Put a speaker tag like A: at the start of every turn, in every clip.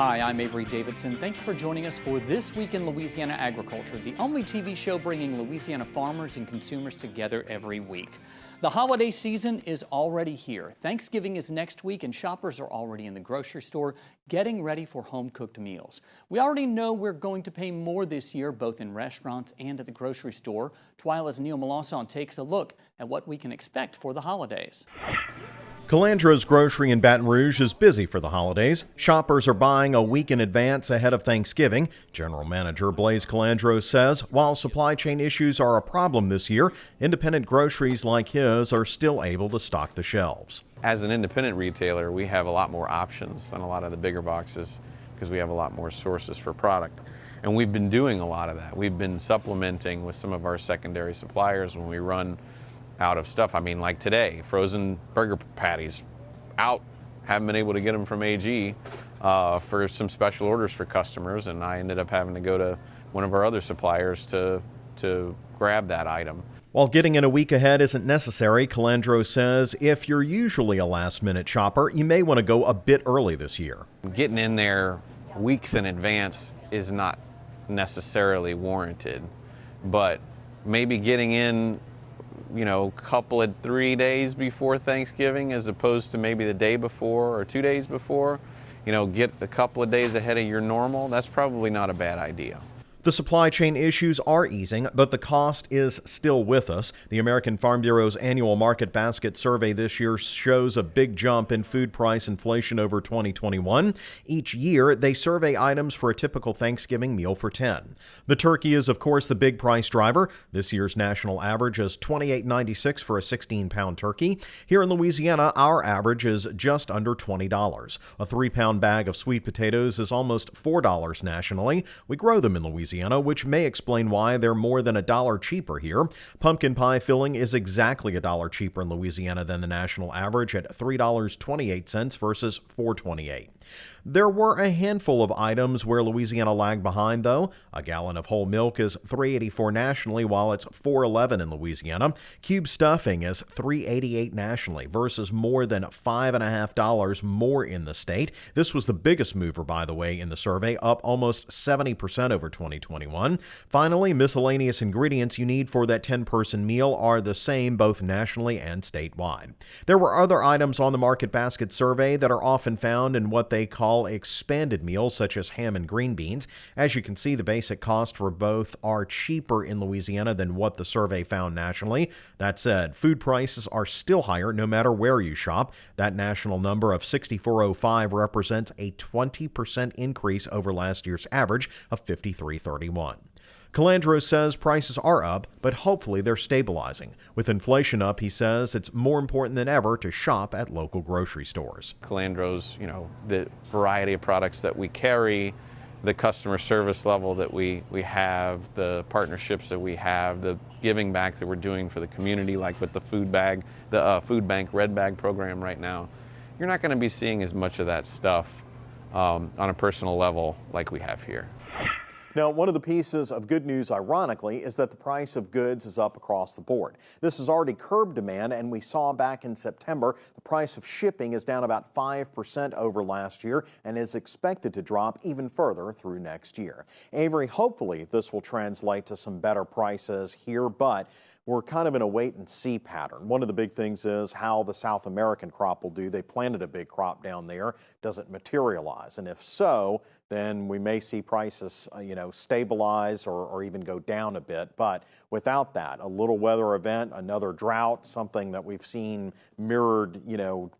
A: Hi, I'm Avery Davidson. Thank you for joining us for This Week in Louisiana Agriculture, the only TV show bringing Louisiana farmers and consumers together every week. The holiday season is already here. Thanksgiving is next week and shoppers are already in the grocery store getting ready for home-cooked meals. We already know we're going to pay more this year, both in restaurants and at the grocery store. TWILA's Neil Melanson takes a look at what we can expect for the holidays.
B: Calandro's Grocery in Baton Rouge is busy for the holidays. Shoppers are buying a week in advance ahead of Thanksgiving. General Manager Blaise Calandro says while supply chain issues are a problem this year, independent groceries like his are still able to stock the shelves.
C: As an independent retailer, we have a lot more options than a lot of the bigger boxes because we have a lot more sources for product. And we've been doing a lot of that. We've been supplementing with some of our secondary suppliers when we run out of stuff. I mean, like today, frozen burger patties out. Haven't been able to get them from AG for some special orders for customers, and I ended up having to go to one of our other suppliers to grab that item.
B: While getting in a week ahead isn't necessary, Calandro says if you're usually a last-minute shopper, you may want to go a bit early this year.
C: Getting in there weeks in advance is not necessarily warranted, but maybe getting in couple of 3 days before Thanksgiving as opposed to maybe the day before or 2 days before, get a couple of days ahead of your normal, that's probably not a bad idea.
B: The supply chain issues are easing, but the cost is still with us. The American Farm Bureau's annual market basket survey this year shows a big jump in food price inflation over 2021. Each year, they survey items for a typical Thanksgiving meal for 10. The turkey is, of course, the big price driver. This year's national average is $28.96 for a 16-pound turkey. Here in Louisiana, our average is just under $20. A 3-pound bag of sweet potatoes is almost $4 nationally. We grow them in Louisiana, which may explain why they're more than $1 cheaper here. Pumpkin pie filling is exactly $1 cheaper in Louisiana than the national average at $3.28 versus $4.28. There were a handful of items where Louisiana lagged behind, though. A gallon of whole milk is $3.84 nationally, while it's $4.11 in Louisiana. Cube stuffing is $3.88 nationally versus more than $5.50 more in the state. This was the biggest mover, by the way, in the survey, up almost 70% over 2021. Finally, miscellaneous ingredients you need for that 10-person meal are the same both nationally and statewide. There were other items on the market basket survey that are often found in what they call expanded meals, such as ham and green beans. As you can see, the basic cost for both are cheaper in Louisiana than what the survey found nationally. That said, food prices are still higher no matter where you shop. That national number of $64.05 represents a 20% increase over last year's average of $53.31. Calandro says prices are up, but hopefully they're stabilizing. With inflation up, he says it's more important than ever to shop at local grocery stores.
C: Calandro's, the variety of products that we carry, the customer service level that we have, the partnerships that we have, the giving back that we're doing for the community, like with the food bank red bag program right now. You're not going to be seeing as much of that stuff on a personal level like we have here.
B: Now, one of the pieces of good news, ironically, is that the price of goods is up across the board. This has already curbed demand, and we saw back in September the price of shipping is down about 5% over last year and is expected to drop even further through next year. Avery, hopefully this will translate to some better prices here, but we're kind of in a wait-and-see pattern. One of the big things is how the South American crop will do. They planted a big crop down there. Does it materialize? And if so, then we may see prices, stabilize or even go down a bit. But without that, a little weather event, another drought, something that we've seen mirrored,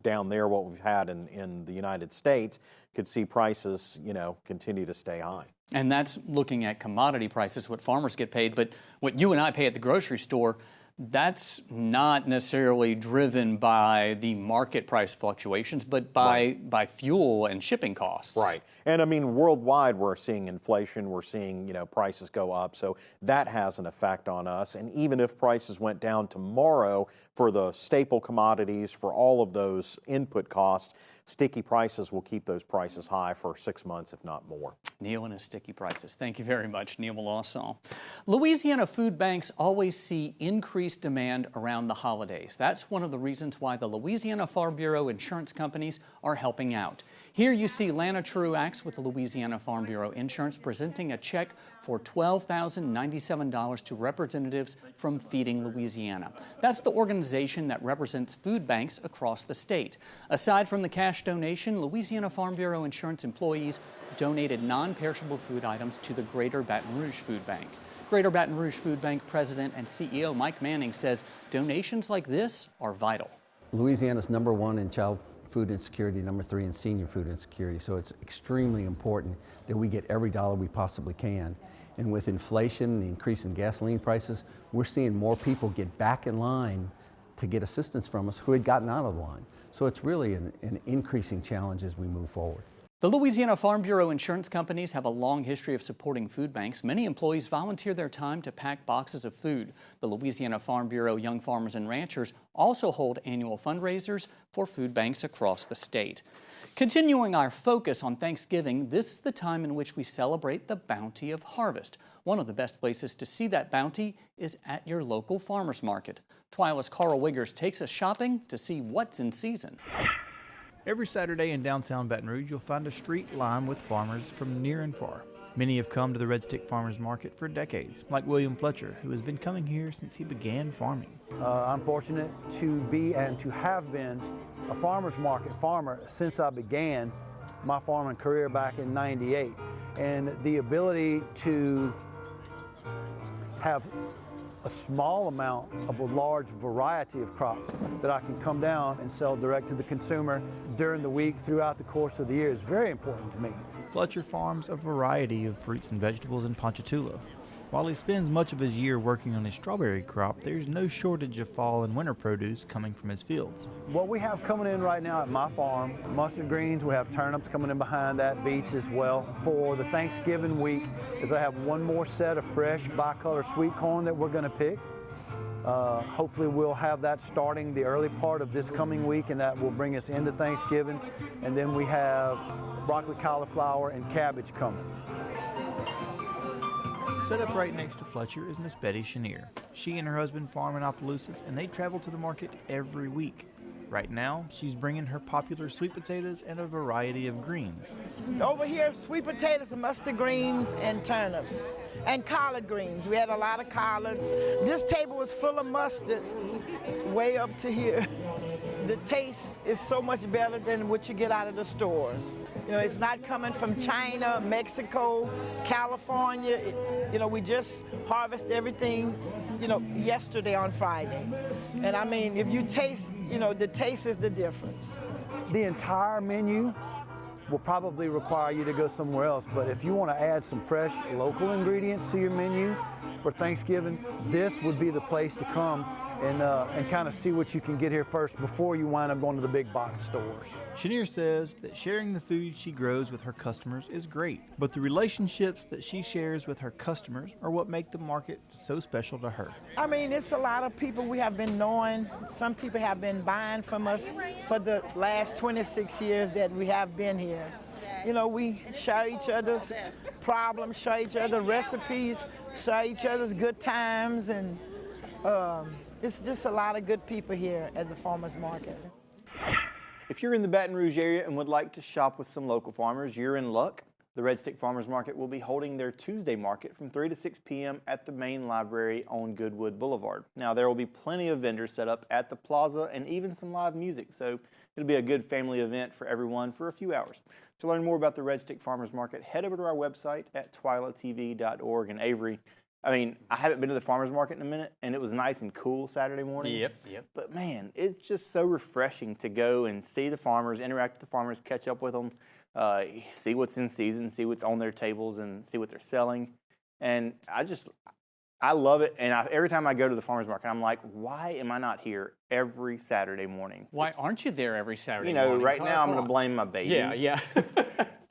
B: down there, what we've had in the United States, could see prices, continue to stay high.
A: And that's looking at commodity prices, what farmers get paid. But what you and I pay at the grocery store, that's not necessarily driven by the market price fluctuations, but by fuel and shipping costs.
B: Right. And I mean, worldwide, we're seeing inflation. We're seeing, prices go up. So that has an effect on us. And even if prices went down tomorrow for the staple commodities, for all of those input costs, sticky prices will keep those prices high for 6 months, if not more.
A: Neil and his sticky prices. Thank you very much, Neil Melanson. Louisiana food banks always see increased increased demand around the holidays. That's one of the reasons why the Louisiana Farm Bureau insurance companies are helping out. Here you see Lana Truax with the Louisiana Farm Bureau Insurance presenting a check for $12,097 to representatives from Feeding Louisiana. That's the organization that represents food banks across the state. Aside from the cash donation, Louisiana Farm Bureau Insurance employees donated non-perishable food items to the Greater Baton Rouge Food Bank. Greater Baton Rouge Food Bank President and CEO Mike Manning says donations like this are vital.
D: Louisiana's #1 in child food insecurity, #3 in senior food insecurity, so it's extremely important that we get every dollar we possibly can. And with inflation, the increase in gasoline prices, we're seeing more people get back in line to get assistance from us who had gotten out of the line. So it's really an increasing challenge as we move forward.
A: The Louisiana Farm Bureau insurance companies have a long history of supporting food banks. Many employees volunteer their time to pack boxes of food. The Louisiana Farm Bureau Young Farmers and Ranchers also hold annual fundraisers for food banks across the state. Continuing our focus on Thanksgiving, this is the time in which we celebrate the bounty of harvest. One of the best places to see that bounty is at your local farmers market. TWILA's Carl Wiggers takes us shopping to see what's in season.
E: Every Saturday in downtown Baton Rouge, you'll find a street lined with farmers from near and far. Many have come to the Red Stick Farmers Market for decades, like William Fletcher, who has been coming here since he began farming.
F: I'm fortunate to be and to have been a farmers market farmer since I began my farming career back in '98. And the ability to have a small amount of a large variety of crops that I can come down and sell direct to the consumer during the week throughout the course of the year is very important to me.
E: Fletcher farms a variety of fruits and vegetables in Ponchatoula. While he spends much of his year working on his strawberry crop, there's no shortage of fall and winter produce coming from his fields.
F: What we have coming in right now at my farm, mustard greens, we have turnips coming in behind that, beets as well. For the Thanksgiving week, is I have one more set of fresh bicolor sweet corn that we're going to pick. Hopefully we'll have that starting the early part of this coming week, and that will bring us into Thanksgiving. And then we have broccoli, cauliflower, and cabbage coming.
E: Set up right next to Fletcher is Miss Betty Chenier. She and her husband farm in Opelousas, and they travel to the market every week. Right now, she's bringing her popular sweet potatoes and a variety of greens.
G: Over here, sweet potatoes and mustard greens and turnips and collard greens. We had a lot of collards. This table was full of mustard way up to here. The taste is so much better than what you get out of the stores. You know, it's not coming from China, Mexico, California. We just harvest everything, yesterday on Friday. And I mean, if you taste, the taste is the difference.
F: The entire menu will probably require you to go somewhere else, but if you want to add some fresh local ingredients to your menu for Thanksgiving, this would be the place to come and kind of see what you can get here first before you wind up going to the big box stores.
E: Chenier says that sharing the food she grows with her customers is great, but the relationships that she shares with her customers are what make the market so special to her.
G: I mean, it's a lot of people we have been knowing. Some people have been buying from us for the last 26 years that we have been here. We share each other's problems, share each other's recipes, share each other's good times, and it's just a lot of good people here at the farmers market.
H: If you're in the Baton Rouge area and would like to shop with some local farmers, you're in luck. The Red Stick Farmers Market will be holding their Tuesday market from 3 to 6 p.m. at the main library on Goodwood Boulevard. Now, there will be plenty of vendors set up at the plaza and even some live music, so it'll be a good family event for everyone for a few hours. To learn more about the Red Stick Farmers Market, head over to our website at twilatv.org. And Avery, I haven't been to the farmers market in a minute, and it was nice and cool Saturday morning.
A: Yep.
H: But man, it's just so refreshing to go and see the farmers, interact with the farmers, catch up with them, see what's in season, see what's on their tables, and see what they're selling. And I love it. And every time I go to the farmers market, I'm like, why am I not here every Saturday morning?
A: Why aren't you there every Saturday morning?
H: Right now I'm going to blame my baby.
A: Yeah.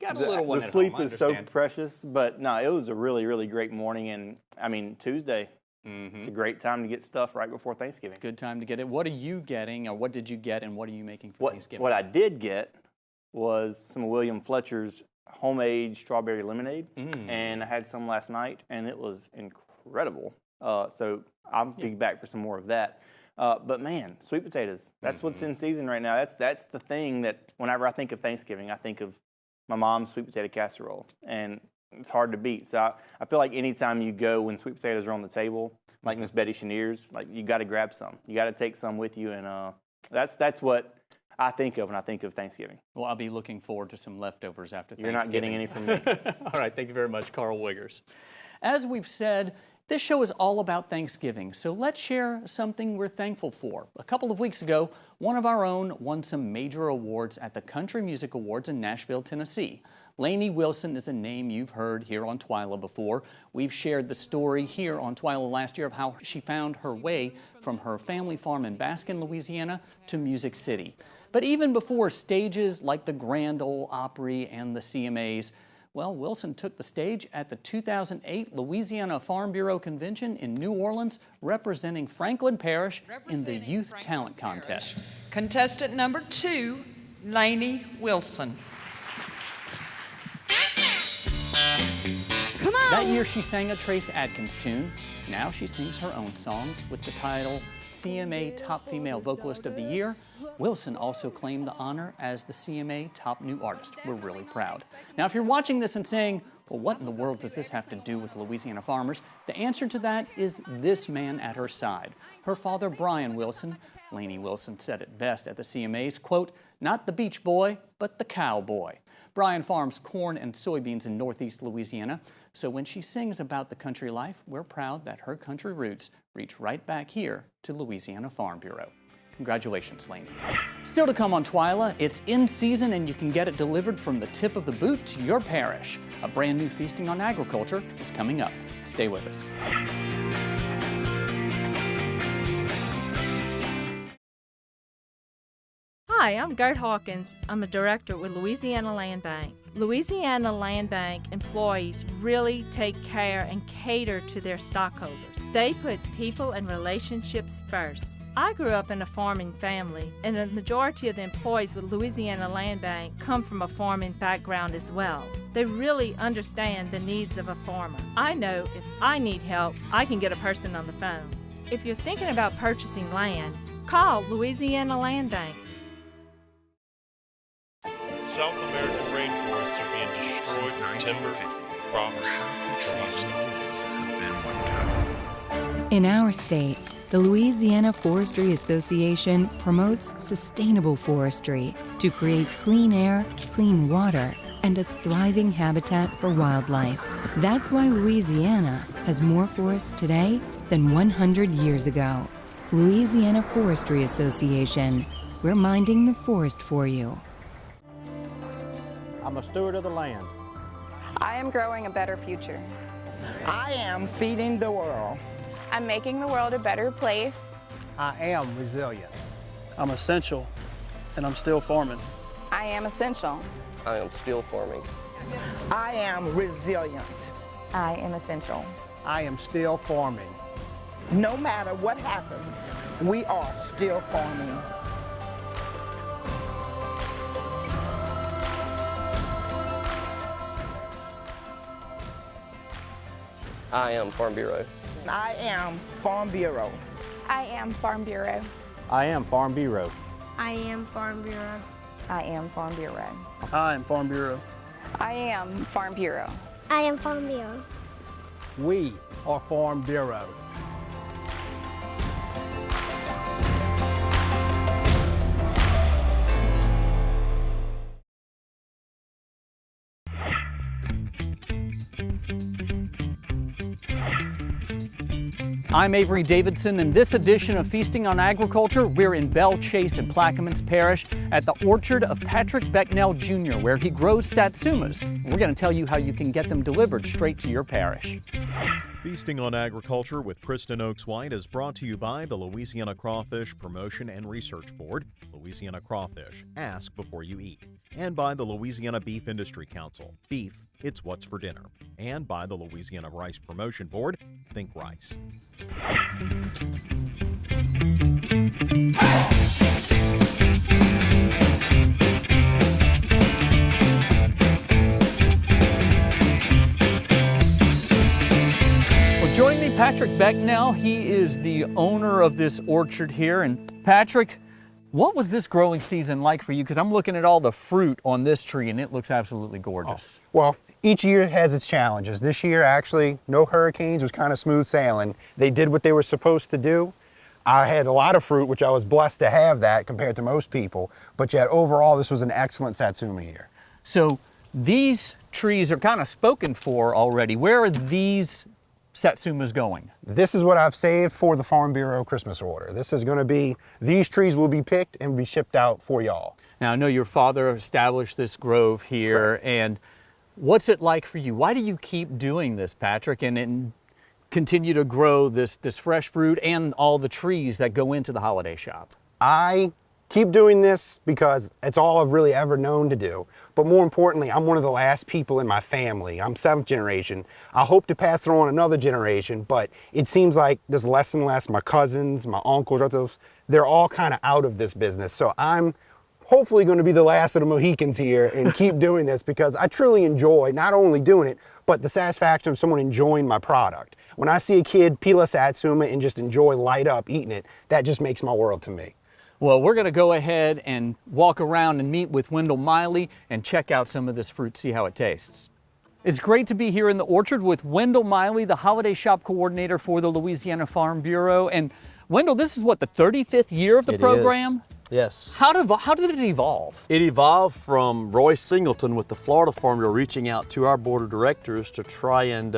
A: Got a little one
H: the
A: at
H: sleep
A: home,
H: is so precious, but no, it was a really, really great morning. And I mean, Tuesday, it's a great time to get stuff right before Thanksgiving.
A: Good time to get it. What are you getting, or what did you get, and what are you making for Thanksgiving?
H: What I did get was some of William Fletcher's homemade strawberry lemonade, and I had some last night, and it was incredible. So I'm big back for some more of that. But man, sweet potatoes, that's what's in season right now. That's the thing that whenever I think of Thanksgiving, I think of my mom's sweet potato casserole, and it's hard to beat. So I feel like anytime you go when sweet potatoes are on the table, like Miss Betty Cheniere's, like you got to grab some. You got to take some with you, and that's what I think of when I think of Thanksgiving.
A: Well, I'll be looking forward to some leftovers after
H: You're
A: Thanksgiving.
H: not getting any from me.
A: All right, thank you very much, Carl Wiggers. As we've said, this show is all about Thanksgiving, so let's share something we're thankful for. A couple of weeks ago, one of our own won some major awards at the Country Music Awards in Nashville, Tennessee. Lainey Wilson is a name you've heard here on TWILA before. We've shared the story here on TWILA last year of how she found her way from her family farm in Baskin, Louisiana to Music City. But even before stages like the Grand Ole Opry and the CMAs, well, Wilson took the stage at the 2008 Louisiana Farm Bureau Convention in New Orleans, representing Franklin Parish in the Youth Talent Contest.
I: Contestant number 2, Lainey Wilson. Come on!
A: That year she sang a Trace Adkins tune. Now she sings her own songs with the title CMA Top Female Vocalist of the Year. Wilson also claimed the honor as the CMA Top New Artist. We're really proud. Now, if you're watching this and saying, well, what in the world does this have to do with Louisiana farmers? The answer to that is this man at her side. Her father, Brian Wilson. Lainey Wilson said it best at the CMAs, quote, not the beach boy, but the cowboy. Brian farms corn and soybeans in northeast Louisiana, so when she sings about the country life, we're proud that her country roots reach right back here to Louisiana Farm Bureau. Congratulations, Lainey. Still to come on TWILA, it's in season and you can get it delivered from the tip of the boot to your parish. A brand new Feasting on Agriculture is coming up. Stay with us.
J: Hi, I'm Gert Hawkins. I'm a director with Louisiana Land Bank. Louisiana Land Bank employees really take care and cater to their stockholders. They put people and relationships first. I grew up in a farming family, and the majority of the employees with Louisiana Land Bank come from a farming background as well. They really understand the needs of a farmer. I know if I need help, I can get a person on the phone. If you're thinking about purchasing land, call Louisiana Land Bank.
K: South American rainforests are being destroyed for timber, crops, and trees.
L: In our state, the Louisiana Forestry Association promotes sustainable forestry to create clean air, clean water, and a thriving habitat for wildlife. That's why Louisiana has more forests today than 100 years ago. Louisiana Forestry Association. We're minding the forest for you.
M: I'm a steward of the land.
N: I am growing a better future.
G: I am feeding the world.
N: I'm making the world a better place.
M: I am resilient.
O: I'm essential, and I'm still farming.
N: I am essential.
P: I am still farming.
G: I am resilient.
N: I am essential.
M: I am still farming.
G: No matter what happens, we are still farming.
P: I am Farm Bureau.
G: I am Farm Bureau.
N: I am Farm Bureau.
M: I am Farm Bureau.
Q: I am Farm Bureau.
N: I am Farm Bureau.
O: I am Farm Bureau.
N: I am Farm Bureau.
Q: I am Farm Bureau.
M: We are Farm Bureau.
A: I'm Avery Davidson. In this edition of Feasting on Agriculture, we're in Belle Chase in Plaquemines Parish at the orchard of Patrick Becknell Jr., where he grows satsumas. We're going to tell you how you can get them delivered straight to your parish.
B: Feasting on Agriculture with Kristen Oaks White is brought to you by the Louisiana Crawfish Promotion and Research Board, Louisiana Crawfish, ask before you eat, and by the Louisiana Beef Industry Council, beef, it's what's for dinner, and by the Louisiana Rice Promotion Board, think rice.
A: Joining me, Patrick Becknell. He is the owner of this orchard here. And Patrick, what was this growing season like for you? Because I'm looking at all the fruit on this tree and it looks absolutely gorgeous.
R: Well, each year has its challenges. This year, actually, no hurricanes, was kind of smooth sailing. They did what they were supposed to do. I had a lot of fruit, which I was blessed to have that compared to most people, but yet overall, this was an excellent Satsuma year.
A: So these trees are kind of spoken for already. Where are these Satsumas going?
R: This is what I've saved for the Farm Bureau Christmas order. This is going to be, these trees will be picked and be shipped out for y'all.
A: Now, I know your father established this grove here, right. And what's it like for you? Why do you keep doing this, Patrick, and continue to grow this fresh fruit and all the trees that go into the holiday shop?
R: I keep doing this because it's all I've really ever known to do. But more importantly, I'm one of the last people in my family. I'm 7th generation. I hope to pass it on another generation, but it seems like there's less and less. My cousins, my uncles, they're all kind of out of this business. So I'm hopefully going to be the last of the Mohicans here and keep doing this because I truly enjoy not only doing it, but the satisfaction of someone enjoying my product. When I see a kid peel a Satsuma and just enjoy, light up, eating it, that just makes my world to me.
A: Well, we're going to go ahead and walk around and meet with Wendell Miley and check out some of this fruit, see how it tastes. It's great to be here in the orchard with Wendell Miley, the holiday shop coordinator for the Louisiana Farm Bureau. And Wendell, this is what, the 35th year of the program?
S: Yes.
A: How did it evolve?
S: It evolved from Roy Singleton with the Florida Farm Bureau reaching out to our board of directors to try and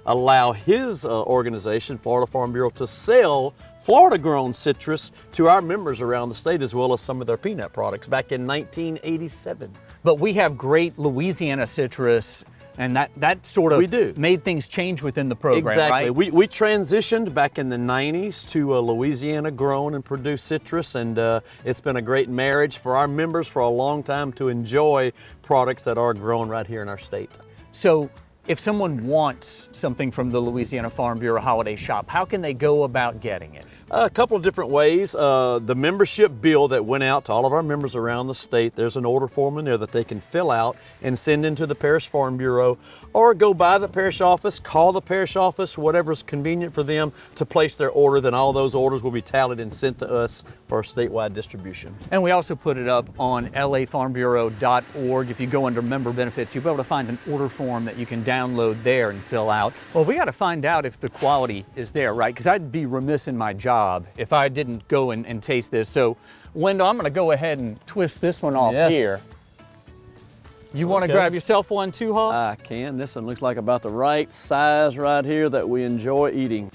S: allow his organization, Florida Farm Bureau, to sell Florida-grown citrus to our members around the state, as well as some of their peanut products back in 1987.
A: But we have great Louisiana citrus, and that sort of made things change within the program,
S: exactly.
A: Right?
S: We transitioned back in the 90s to Louisiana-grown and produced citrus, and it's been a great marriage for our members for a long time to enjoy products that are grown right here in our state.
A: So, if someone wants something from the Louisiana Farm Bureau holiday shop, how can they go about getting it?
S: A couple of different ways. The membership bill that went out to all of our members around the state, there's an order form in there that they can fill out and send into the Parish Farm Bureau, or go by the parish office, call the parish office, whatever's convenient for them to place their order. Then all those orders will be tallied and sent to us for statewide distribution.
A: And we also put it up on lafarmbureau.org. If you go under member benefits, you'll be able to find an order form that you can download there and fill out. Well, we got to find out if the quality is there, right? Because I'd be remiss in my job if I didn't go and taste this. So, Wendell, I'm going to go ahead and twist this one off here. You want to grab yourself one too, Hoss?
S: I can. This one looks like about the right size right here that we enjoy eating.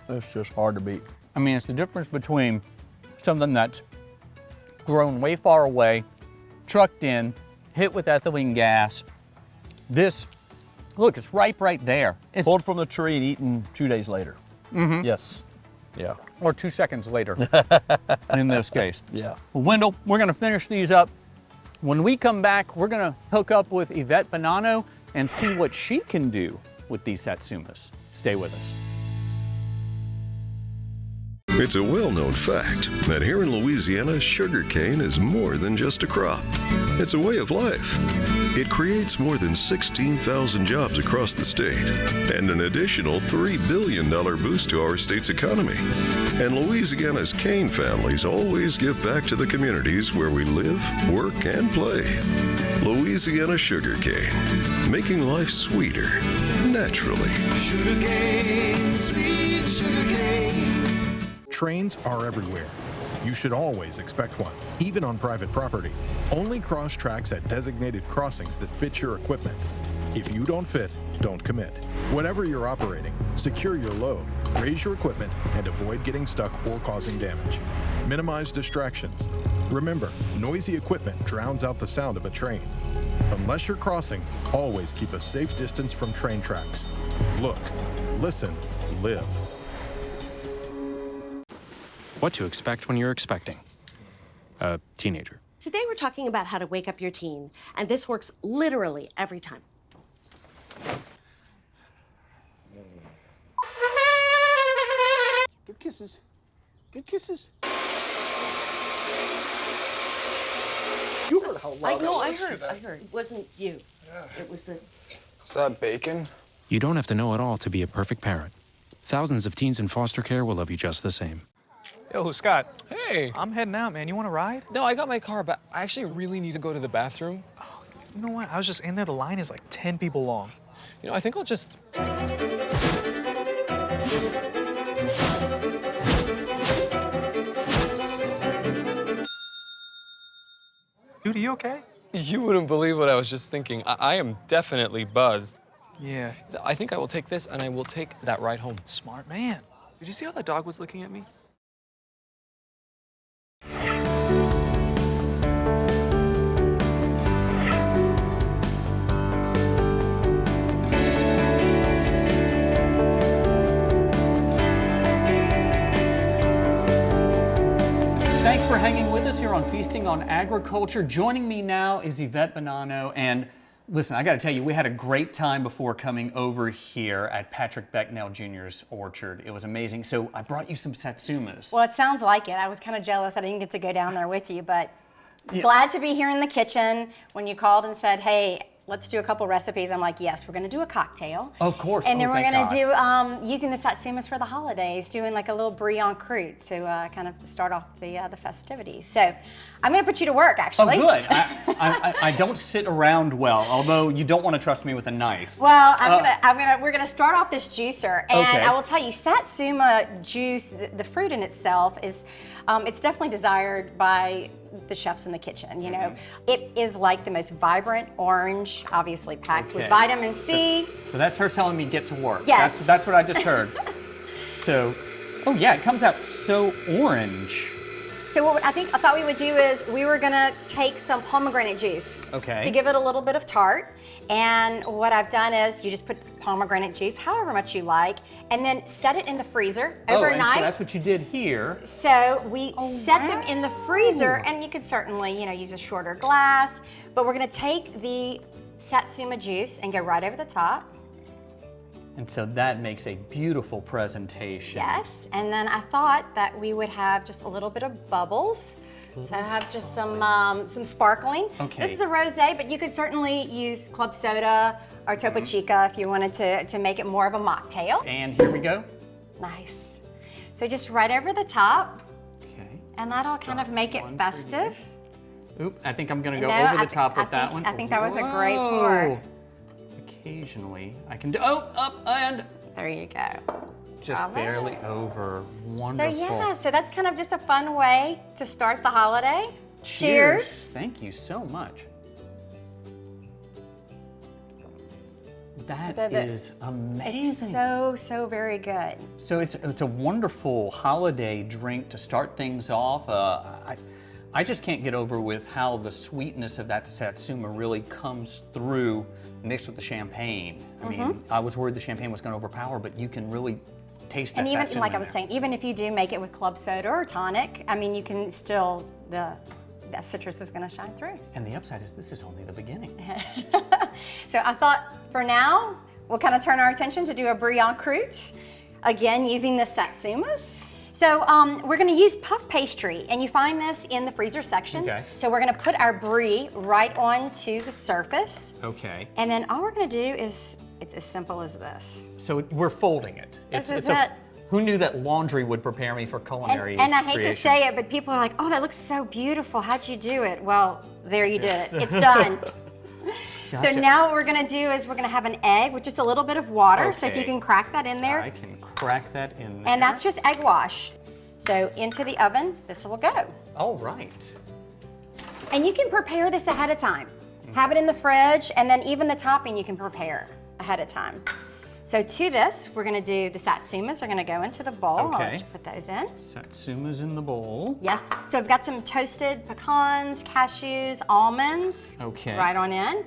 S: It's just hard to beat.
A: I mean, it's the difference between something that's grown way far away, trucked in, hit with ethylene gas. This, look, it's ripe right there. It's
S: pulled from the tree and eaten 2 days later.
A: Mm-hmm.
S: Yes. Yeah.
A: Or 2 seconds later, in this case.
S: Yeah.
A: Well, Wendell, we're going to finish these up. When we come back, we're going to hook up with Yvette Bonanno and see what she can do with these Satsumas. Stay with us.
T: It's a well-known fact that here in Louisiana, sugarcane is more than just a crop. It's a way of life. It creates more than 16,000 jobs across the state and an additional $3 billion boost to our state's economy. And Louisiana's cane families always give back to the communities where we live, work, and play. Louisiana sugarcane, making life sweeter, naturally.
U: Sugarcane, sweet sugarcane. Trains are everywhere. You should always expect one, even on private property. Only cross tracks at designated crossings that fit your equipment. If you don't fit, don't commit. Whenever you're operating, secure your load, raise your equipment, and avoid getting stuck or causing damage. Minimize distractions. Remember, noisy equipment drowns out the sound of a train. Unless you're crossing, always keep a safe distance from train tracks. Look, listen, live.
V: What to expect when you're expecting a teenager.
W: Today we're talking about how to wake up your teen, and this works literally every time.
R: Good kisses. Good kisses. You heard how loud
W: I heard. It wasn't you. Yeah. It was the...
V: Is that bacon? You don't have to know it all to be a perfect parent. thousands of teens in foster care will love you just the same.
C: Yo, Scott.
D: Hey.
C: I'm heading out, man. You want to ride?
D: No, I got my car, but I actually really need to go to the bathroom.
C: Oh, you know what? I was just in there. The line is like 10 people long.
D: You know, I think I'll just...
C: Dude, are you okay?
D: You wouldn't believe what I was just thinking. I am definitely buzzed.
C: Yeah.
D: I think I will take this, and I will take that ride home.
C: Smart man.
D: Did you see how that dog was looking at me?
A: Thanks for hanging with us here on Feasting on Agriculture. Joining me now is Yvette Bonanno. And listen, I got to tell you, we had a great time before coming over here at Patrick Becknell Jr.'s orchard. It was amazing. So I brought you some satsumas.
F: Well, it sounds like it. I was kind of jealous I didn't get to go down there with you, but glad to be here in the kitchen. When you called and said, hey, let's do a couple recipes, I'm like, yes, we're going to do a cocktail.
A: Of course.
F: And then we're going to do, using the satsumas for the holidays, doing like a little brie en croûte to kind of start off the festivities. So I'm going to put you to work, actually.
A: Oh, good. I don't sit around well, although you don't want to trust me with a knife.
F: Well, we're gonna start off this juicer, and
A: Okay.
F: I will tell you, satsuma juice, the fruit in itself is, it's definitely desired by the chefs in the kitchen. You know, it is like the most vibrant orange, obviously packed with vitamin C.
A: So that's her telling me get to work.
F: Yes.
A: That's what I just heard. So, oh yeah, it comes out so orange.
F: So what I thought we would do is we were gonna take some pomegranate juice to give it a little bit of tart. And what I've done is you just put pomegranate juice, however much you like, and then set it in the freezer overnight.
A: And so that's what you did here.
F: So we set them in the freezer, and you could certainly, use a shorter glass, but we're gonna take the satsuma juice and go right over the top.
A: And so that makes a beautiful presentation.
F: Yes, and then I thought that we would have just a little bit of bubbles. So I have just some sparkling.
A: Okay.
F: This is a rosé, but you could certainly use club soda or Topo Chico if you wanted to make it more of a mocktail.
A: And here we go.
F: Nice. So just right over the top.
A: Okay.
F: And that'll kind of make it festive.
A: Oop, I think I'm gonna go over the top with that one.
F: I think that was a great pour.
A: Occasionally, I can do, up and.
F: There you go.
A: Just barely over. Wonderful.
F: So that's kind of just a fun way to start the holiday. Cheers.
A: Thank you so much. That is amazing.
F: It's so very good.
A: So it's a wonderful holiday drink to start things off. I just can't get over with how the sweetness of that satsuma really comes through mixed with the champagne. I mean, I was worried the champagne was going to overpower, but you can really taste that
F: And even,
A: satsuma
F: like I was saying, even if you do make it with club soda or tonic, I mean, you can still, that citrus is going to shine through.
A: And the upside is this is only the beginning.
F: So I thought for now, we'll kind of turn our attention to do a brie en croûte, again, using the satsumas. So we're gonna use puff pastry, and you find this in the freezer section.
A: Okay.
F: So we're gonna put our brie right onto the surface.
A: Okay.
F: And then all we're gonna do is, it's as simple as this.
A: So we're folding it.
F: This is it.
A: Who knew that laundry would prepare me for culinary
F: And I hate
A: creations?
F: to say it, but people are like, oh, that looks so beautiful. How'd you do it? Well, there you did it. It's done.
A: Gotcha.
F: So now what we're gonna do is we're gonna have an egg with just a little bit of water. So if you can crack that in there.
A: I can crack that in there.
F: And that's just egg wash. So into the oven, this will go.
A: All right.
F: And you can prepare this ahead of time. Have it in the fridge, and then even the topping you can prepare ahead of time. So to this, we're gonna do the satsumas are gonna go into the bowl. I'll
A: Okay.
F: just put those in.
A: Satsuma's in the bowl.
F: Yes, so I've got some toasted pecans, cashews, almonds.
A: Okay.
F: Right on in.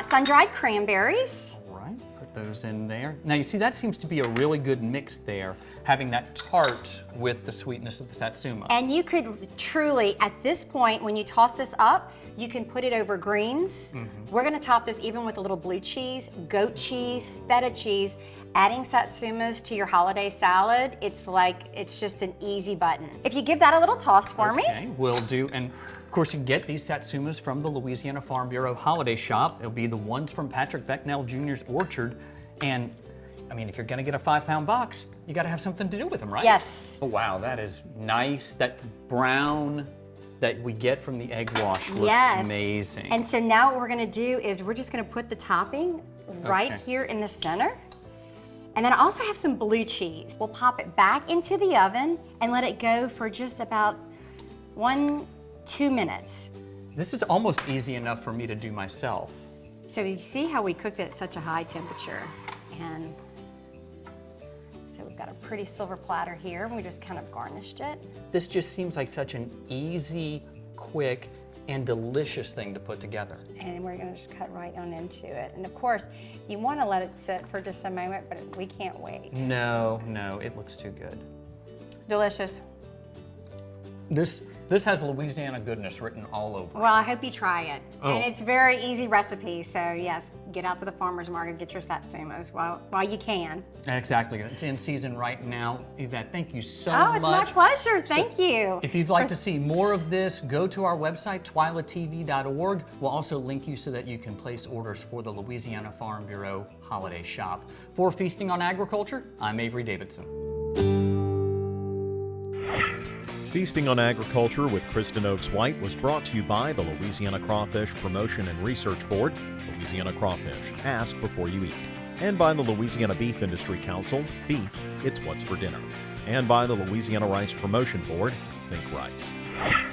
F: Sun-dried cranberries.
A: All right, put those in there. Now you see that seems to be a really good mix there, having that tart with the sweetness of the satsuma.
F: And you could truly, at this point, when you toss this up, you can put it over greens. We're gonna top this even with a little blue cheese, goat cheese, feta cheese. Adding satsumas to your holiday salad, it's just an easy button. If you give that a little toss for me.
A: Okay, will do. And of course you can get these satsumas from the Louisiana Farm Bureau Holiday Shop. It'll be the ones from Patrick Becknell Jr.'s orchard. And I mean, if you're gonna get a 5-pound box, you gotta have something to do with them, right?
F: Yes.
A: Oh, wow, that is nice. That brown that we get from the egg wash looks amazing.
F: And so now what we're gonna do is we're just gonna put the topping right here in the center. And then I also have some blue cheese. We'll pop it back into the oven and let it go for just about 1-2 minutes.
A: This is almost easy enough for me to do myself.
F: So you see how we cooked it at such a high temperature. And so we've got a pretty silver platter here, and we just kind of garnished it.
A: This just seems like such an easy, quick, and delicious thing to put together.
F: And we're gonna just cut right on into it. And of course, you wanna let it sit for just a moment, but we can't wait.
A: No, it looks too good.
F: Delicious.
A: This has Louisiana goodness written all over it.
F: Well, I hope you try it.
A: Oh.
F: And it's a very easy recipe, so yes, get out to the farmer's market, get your satsumas while you can.
A: Exactly, it's in season right now. Yvette, thank you so
F: Oh,
A: much.
F: it's my pleasure, thank you.
A: If you'd like to see more of this, go to our website, twilatv.org. We'll also link you so that you can place orders for the Louisiana Farm Bureau Holiday Shop. For Feasting on Agriculture, I'm Avery Davidson.
B: Feasting on Agriculture with Kristen Oakes White was brought to you by the Louisiana Crawfish Promotion and Research Board, Louisiana Crawfish, ask before you eat, and by the Louisiana Beef Industry Council, Beef, it's what's for dinner, and by the Louisiana Rice Promotion Board, Think Rice.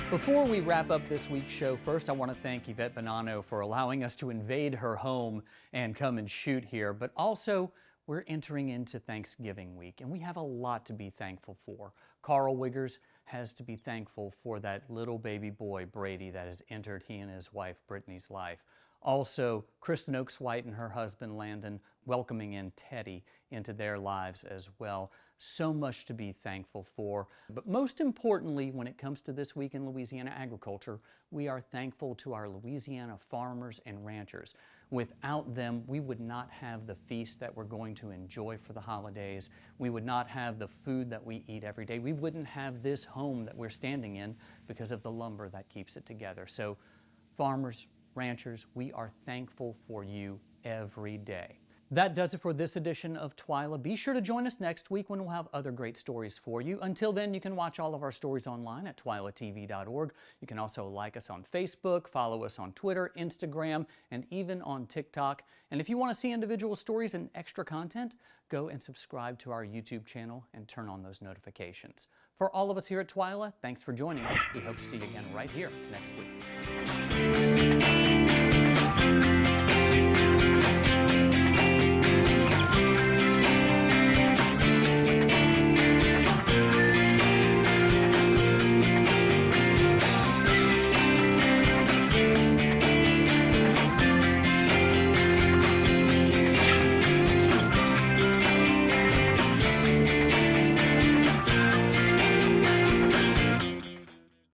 A: Before we wrap up this week's show, first I want to thank Yvette Bonanno for allowing us to invade her home and come and shoot here, but also we're entering into Thanksgiving week, and we have a lot to be thankful for. Carl Wiggers has to be thankful for that little baby boy, Brady, that has entered he and his wife, Brittany's life. Also, Kristen Oakes White and her husband, Landon, welcoming in Teddy into their lives as well. So much to be thankful for. But most importantly, when it comes to this week in Louisiana agriculture, we are thankful to our Louisiana farmers and ranchers. Without them, we would not have the feast that we're going to enjoy for the holidays. We would not have the food that we eat every day. We wouldn't have this home that we're standing in because of the lumber that keeps it together. So farmers, ranchers, we are thankful for you every day. That does it for this edition of TWILA. Be sure to join us next week when we'll have other great stories for you. Until then, you can watch all of our stories online at twilatv.org. You can also like us on Facebook, follow us on Twitter, Instagram, and even on TikTok. And if you want to see individual stories and extra content, go and subscribe to our YouTube channel and turn on those notifications. For all of us here at TWILA, thanks for joining us. We hope to see you again right here next week.